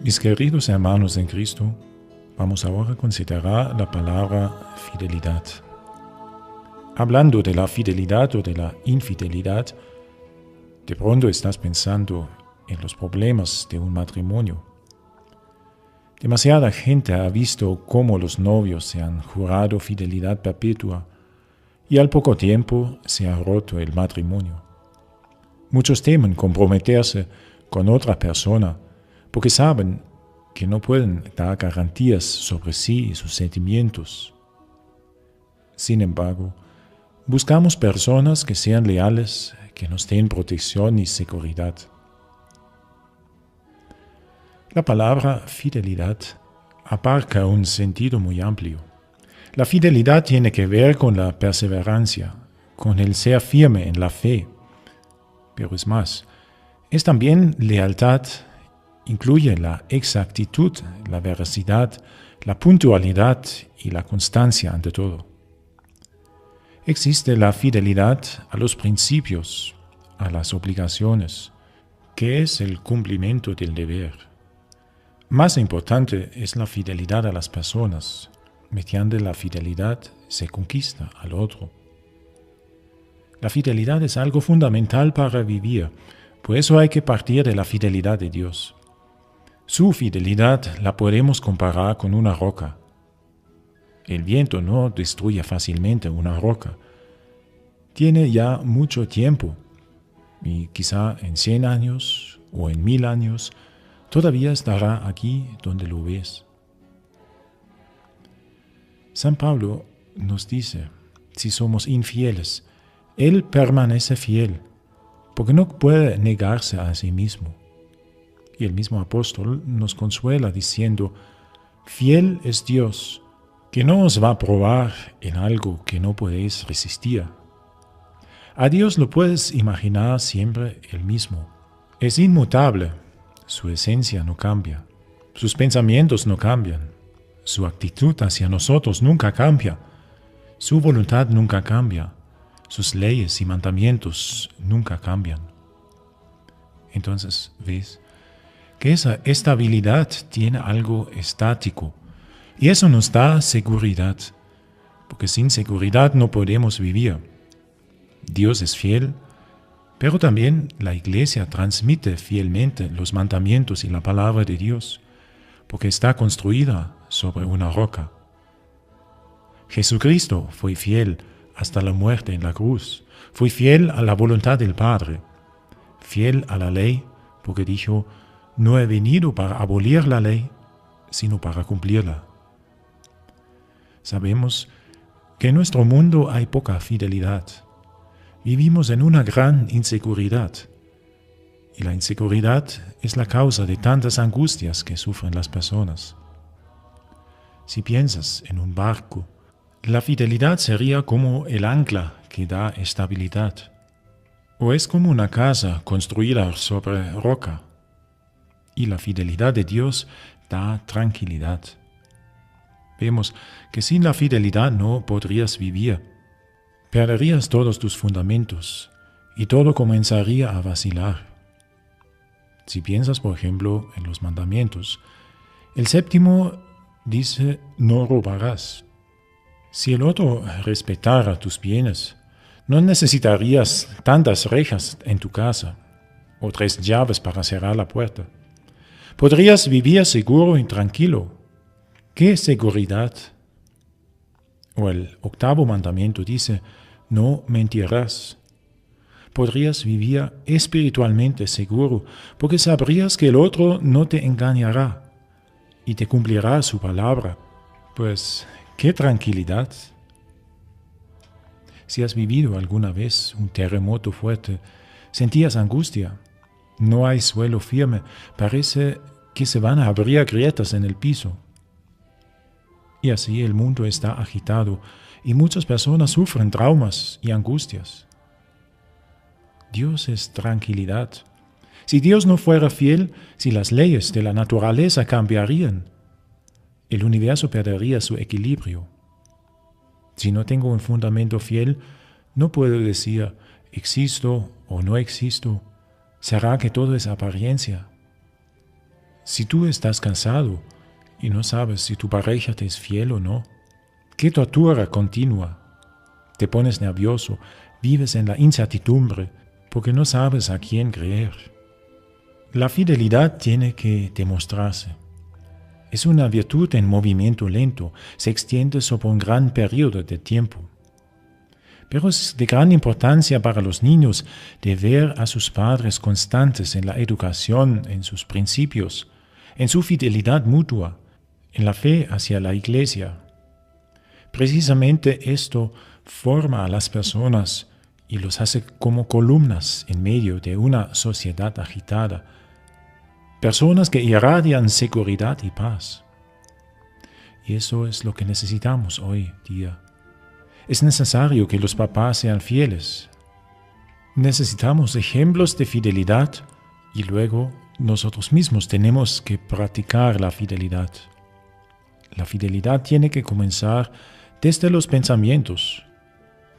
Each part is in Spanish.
Mis queridos hermanos en Cristo, vamos ahora a considerar la palabra fidelidad. Hablando de la fidelidad o de la infidelidad, de pronto estás pensando en los problemas de un matrimonio. Demasiada gente ha visto cómo los novios se han jurado fidelidad perpetua y al poco tiempo se ha roto el matrimonio. Muchos temen comprometerse con otra persona porque saben que no pueden dar garantías sobre sí y sus sentimientos. Sin embargo, buscamos personas que sean leales, que nos den protección y seguridad. La palabra fidelidad abarca un sentido muy amplio. La fidelidad tiene que ver con la perseverancia, con el ser firme en la fe. Pero es más, es también lealtad, incluye la exactitud, la veracidad, la puntualidad y la constancia ante todo. Existe la fidelidad a los principios, a las obligaciones, que es el cumplimiento del deber. Más importante es la fidelidad a las personas. Mediante la fidelidad se conquista al otro. La fidelidad es algo fundamental para vivir, por eso hay que partir de la fidelidad de Dios. Su fidelidad la podemos comparar con una roca. El viento no destruye fácilmente una roca. Tiene ya mucho tiempo, y quizá en 100 años o en 1000 años, todavía estará aquí donde lo ves. San Pablo nos dice, si somos infieles, Él permanece fiel, porque no puede negarse a sí mismo. Y el mismo apóstol nos consuela diciendo, fiel es Dios, que no os va a probar en algo que no podéis resistir. A Dios lo puedes imaginar siempre el mismo. Es inmutable, su esencia no cambia, sus pensamientos no cambian, su actitud hacia nosotros nunca cambia, su voluntad nunca cambia, sus leyes y mandamientos nunca cambian. Entonces, ¿ves? Que esa estabilidad tiene algo estático y eso nos da seguridad, porque sin seguridad no podemos vivir. Dios es fiel, pero también la Iglesia transmite fielmente los mandamientos y la palabra de Dios, porque está construida sobre una roca. Jesucristo fue fiel hasta la muerte en la cruz, fue fiel a la voluntad del Padre, fiel a la ley, porque dijo, no he venido para abolir la ley, sino para cumplirla. Sabemos que en nuestro mundo hay poca fidelidad. Vivimos en una gran inseguridad. Y la inseguridad es la causa de tantas angustias que sufren las personas. Si piensas en un barco, la fidelidad sería como el ancla que da estabilidad. O es como una casa construida sobre roca. Y la fidelidad de Dios da tranquilidad. Vemos que sin la fidelidad no podrías vivir. Perderías todos tus fundamentos y todo comenzaría a vacilar. Si piensas, por ejemplo, en los mandamientos, el séptimo dice, no robarás. Si el otro respetara tus bienes, no necesitarías tantas rejas en tu casa o 3 llaves para cerrar la puerta. Podrías vivir seguro y tranquilo. ¡Qué seguridad! O el 8º mandamiento dice, no mentirás. Podrías vivir espiritualmente seguro, porque sabrías que el otro no te engañará y te cumplirá su palabra. Pues, ¡qué tranquilidad! Si has vivido alguna vez un terremoto fuerte, sentías angustia. No hay suelo firme, parece que se van a abrir grietas en el piso. Y así el mundo está agitado y muchas personas sufren traumas y angustias. Dios es tranquilidad. Si Dios no fuera fiel, si las leyes de la naturaleza cambiarían, el universo perdería su equilibrio. Si no tengo un fundamento fiel, no puedo decir existo o no existo. ¿Será que todo es apariencia? Si tú estás cansado y no sabes si tu pareja te es fiel o no, qué tortura continua. Te pones nervioso, vives en la incertidumbre porque no sabes a quién creer. La fidelidad tiene que demostrarse. Es una virtud en movimiento lento, se extiende sobre un gran periodo de tiempo. Pero es de gran importancia para los niños de ver a sus padres constantes en la educación, en sus principios, en su fidelidad mutua, en la fe hacia la Iglesia. Precisamente esto forma a las personas y los hace como columnas en medio de una sociedad agitada, personas que irradian seguridad y paz. Y eso es lo que necesitamos hoy día. Es necesario que los papás sean fieles. Necesitamos ejemplos de fidelidad y luego nosotros mismos tenemos que practicar la fidelidad. La fidelidad tiene que comenzar desde los pensamientos.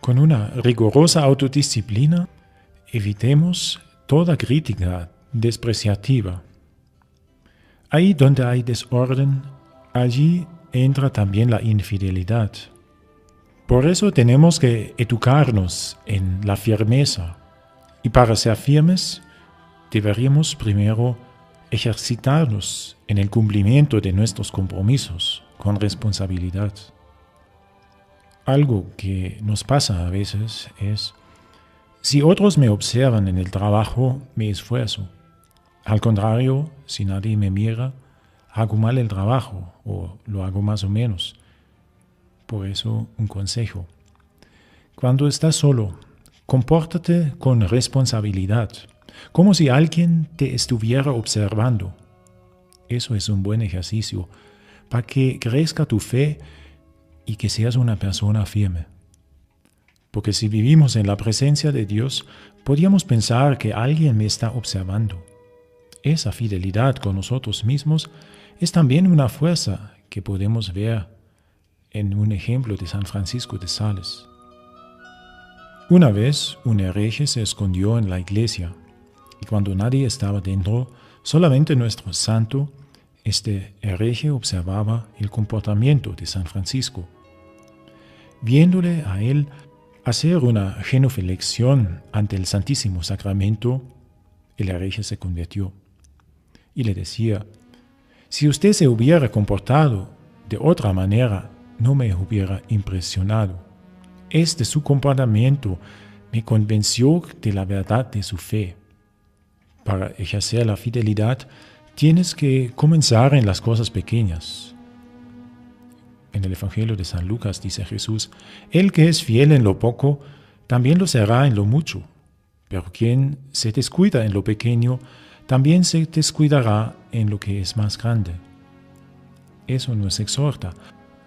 Con una rigurosa autodisciplina, evitemos toda crítica despreciativa. Ahí donde hay desorden, allí entra también la infidelidad. Por eso tenemos que educarnos en la firmeza. Y para ser firmes, deberíamos primero ejercitarnos en el cumplimiento de nuestros compromisos con responsabilidad. Algo que nos pasa a veces es, si otros me observan en el trabajo, me esfuerzo. Al contrario, si nadie me mira, hago mal el trabajo o lo hago más o menos. Por eso, un consejo. Cuando estás solo, compórtate con responsabilidad, como si alguien te estuviera observando. Eso es un buen ejercicio para que crezca tu fe y que seas una persona firme. Porque si vivimos en la presencia de Dios, podríamos pensar que alguien me está observando. Esa fidelidad con nosotros mismos es también una fuerza que podemos ver en un ejemplo de San Francisco de Sales. Una vez un hereje se escondió en la iglesia y cuando nadie estaba dentro, solamente nuestro santo, este hereje observaba el comportamiento de San Francisco. Viéndole a él hacer una genuflexión ante el Santísimo Sacramento, el hereje se convirtió y le decía: si usted se hubiera comportado de otra manera, no me hubiera impresionado. Su comportamiento me convenció de la verdad de su fe. Para ejercer la fidelidad, tienes que comenzar en las cosas pequeñas. En el Evangelio de San Lucas dice Jesús: el que es fiel en lo poco, también lo será en lo mucho. Pero quien se descuida en lo pequeño, también se descuidará en lo que es más grande. Eso nos exhorta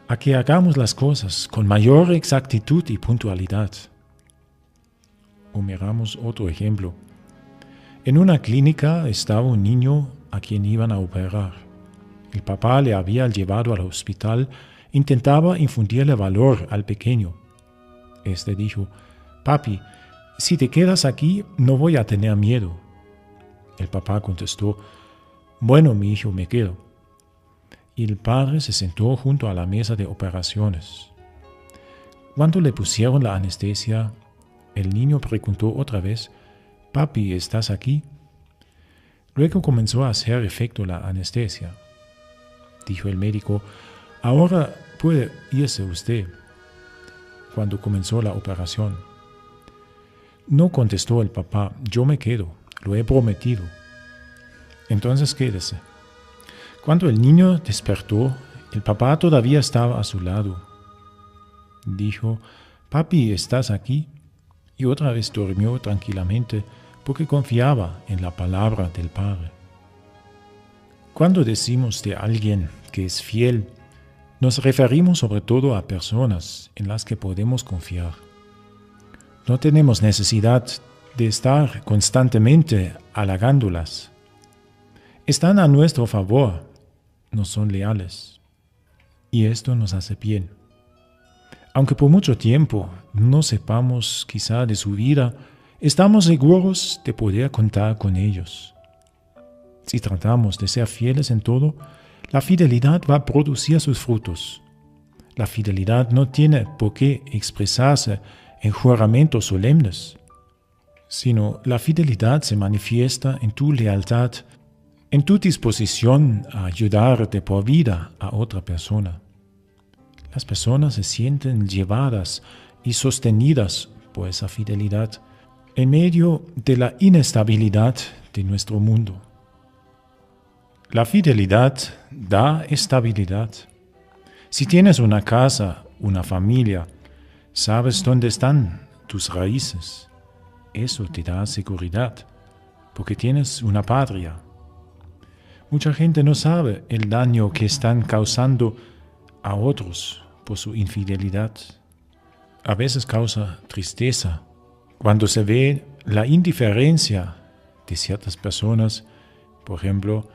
a que hagamos las cosas con mayor exactitud y puntualidad. O miramos otro ejemplo. En una clínica estaba un niño a quien iban a operar. El papá le había llevado al hospital, intentaba infundirle valor al pequeño. Este dijo: papi, si te quedas aquí, no voy a tener miedo. El papá contestó: bueno, mi hijo, me quedo. Y el padre se sentó junto a la mesa de operaciones. Cuando le pusieron la anestesia, el niño preguntó otra vez: papi, ¿estás aquí? Luego comenzó a hacer efecto la anestesia. Dijo el médico: ahora puede irse usted. Cuando comenzó la operación. No contestó el papá: yo me quedo, lo he prometido. Entonces quédese. Cuando el niño despertó, el papá todavía estaba a su lado. Dijo: papi, ¿estás aquí? Y otra vez durmió tranquilamente porque confiaba en la palabra del Padre. Cuando decimos de alguien que es fiel, nos referimos sobre todo a personas en las que podemos confiar. No tenemos necesidad de estar constantemente halagándolas. Están a nuestro favor, nos son leales. Y esto nos hace bien. Aunque por mucho tiempo no sepamos quizá de su vida, estamos seguros de poder contar con ellos. Si tratamos de ser fieles en todo, la fidelidad va a producir sus frutos. La fidelidad no tiene por qué expresarse en juramentos solemnes, sino la fidelidad se manifiesta en tu lealtad, en tu disposición a ayudar de por vida a otra persona. Las personas se sienten llevadas y sostenidas por esa fidelidad en medio de la inestabilidad de nuestro mundo. La fidelidad da estabilidad. Si tienes una casa, una familia, sabes dónde están tus raíces. Eso te da seguridad, porque tienes una patria. Mucha gente no sabe el daño que están causando a otros por su infidelidad. A veces causa tristeza cuando se ve la indiferencia de ciertas personas, por ejemplo,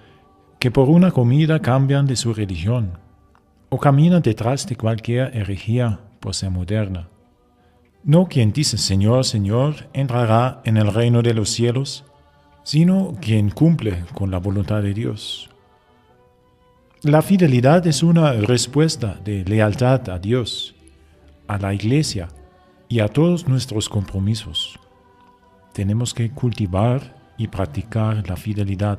que por una comida cambian de su religión o caminan detrás de cualquier herejía por ser moderna. No quien dice Señor, Señor, entrará en el reino de los cielos, sino quien cumple con la voluntad de Dios. La fidelidad es una respuesta de lealtad a Dios, a la Iglesia y a todos nuestros compromisos. Tenemos que cultivar y practicar la fidelidad.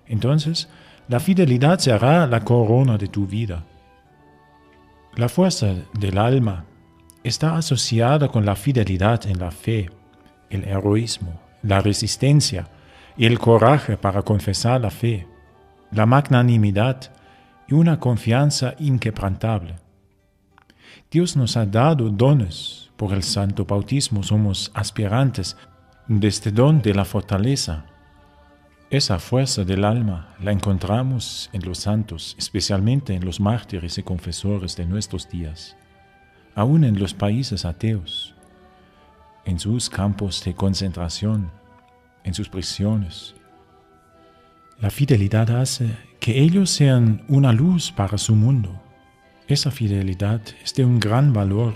Entonces, la fidelidad será la corona de tu vida. La fuerza del alma está asociada con la fidelidad en la fe, el heroísmo, la resistencia y el coraje para confesar la fe, la magnanimidad y una confianza inquebrantable. Dios nos ha dado dones. Por el santo bautismo somos aspirantes de este don de la fortaleza. Esa fuerza del alma la encontramos en los santos, especialmente en los mártires y confesores de nuestros días, aún en los países ateos, en sus campos de concentración, en sus prisiones. La fidelidad hace que ellos sean una luz para su mundo. Esa fidelidad es de un gran valor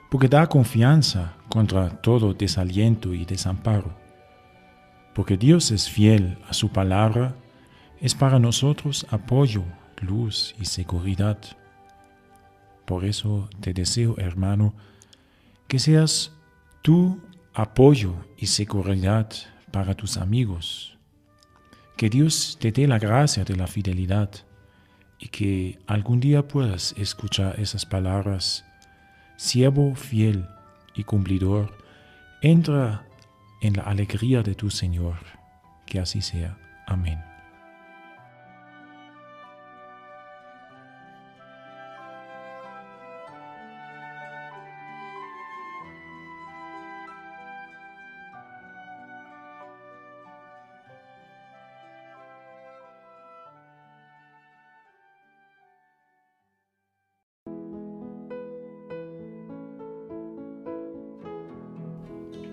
porque da confianza contra todo desaliento y desamparo. Porque Dios es fiel a su palabra, es para nosotros apoyo, luz y seguridad. Por eso te deseo, hermano, que seas tú apoyo y seguridad para tus amigos. Que Dios te dé la gracia de la fidelidad y que algún día puedas escuchar esas palabras: siervo fiel y cumplidor, entra en la alegría de tu Señor. Que así sea. Amén.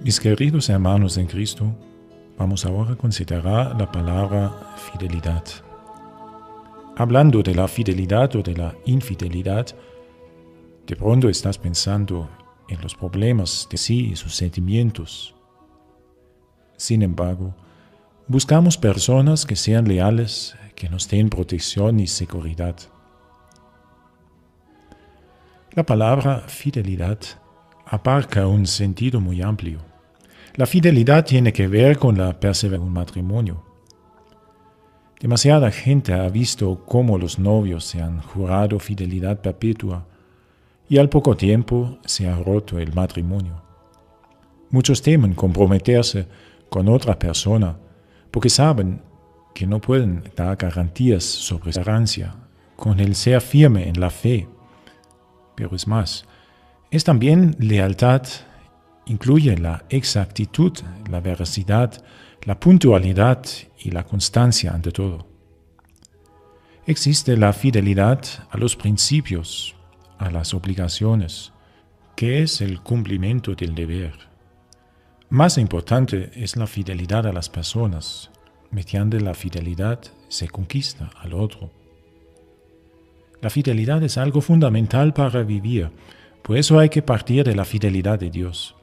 Mis queridos hermanos en Cristo, vamos ahora a considerar la palabra fidelidad. Hablando de la fidelidad o de la infidelidad, de pronto estás pensando en los problemas de sí y sus sentimientos. Sin embargo, buscamos personas que sean leales, que nos den protección y seguridad. La palabra fidelidad abarca un sentido muy amplio. La fidelidad tiene que ver con la perseverancia en un matrimonio. Demasiada gente ha visto cómo los novios se han jurado fidelidad perpetua y al poco tiempo se ha roto el matrimonio. Muchos temen comprometerse con otra persona porque saben que no pueden dar garantías sobre la perseverancia con el ser firme en la fe. Pero es más, es también lealtad. Incluye la exactitud, la veracidad, la puntualidad y la constancia ante todo. Existe la fidelidad a los principios, a las obligaciones, que es el cumplimiento del deber. Más importante es la fidelidad a las personas. Mediante la fidelidad se conquista al otro. La fidelidad es algo fundamental para vivir, por eso hay que partir de la fidelidad de Dios.